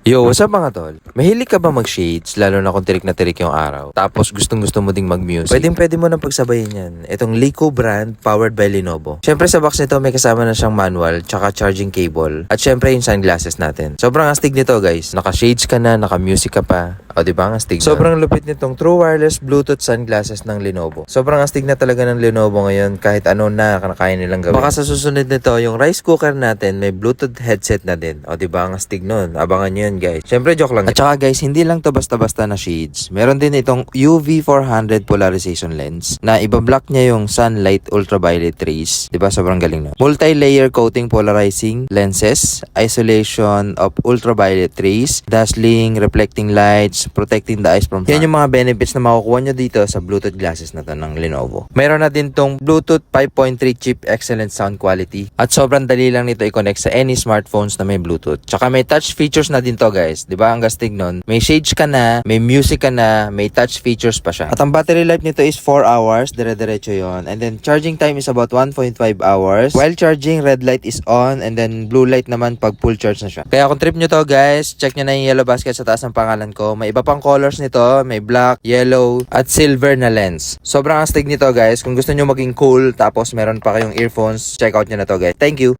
Yo, what's up mga tol? Mahilig ka ba mag-shades, lalo na kung tirik na tirik yung araw? Tapos gustong-gusto mo ding mag-music? Pwede mo nang pagsabayin yan. Itong Lico brand, powered by Lenovo. Syempre sa box nito may kasama na siyang manual, tsaka charging cable. At syempre yung sunglasses natin. Sobrang astig nito guys. Naka-shades ka na, naka-music ka pa. O diba ang astig na? Sobrang lupit nitong true wireless Bluetooth sunglasses ng Lenovo. Sobrang astig na talaga ng Lenovo ngayon kahit ano na kaya nilang gawin. Baka sa susunod nito, yung rice cooker natin may Bluetooth headset na din. O diba ang astig nun? Abangan nyo yun guys. Syempre joke lang. At saka guys, hindi lang to basta-basta na shades. Meron din itong UV 400 polarization lens na ibablock niya yung sunlight ultraviolet rays. Diba sobrang galing na. Multi-layer coating polarizing lenses, isolation of ultraviolet rays, dazzling, reflecting lights, protecting the eyes from harm. Yan yung mga benefits na makukuha nyo dito sa Bluetooth glasses na to ng Lenovo. Mayroon na din tong Bluetooth 5.3 chip excellent sound quality. At sobrang dali lang nito i-connect sa any smartphones na may Bluetooth. Tsaka may touch features na din to guys. Diba ang gastig nun? May shades ka na, may music ka na, may touch features pa siya. At ang battery life nito is 4 hours. Dire-diretso yon. And then charging time is about 1.5 hours. While charging, red light is on. And then blue light naman pag full charge na siya. Kaya kung trip nyo to guys, check nyo na yung yellow basket sa taas ng pangalan ko. May iba pang colors nito. May black, yellow, at silver na lens. Sobrang astig nito guys. Kung gusto nyo maging cool, tapos meron pa kayong earphones, check out nyo na to guys. Thank you!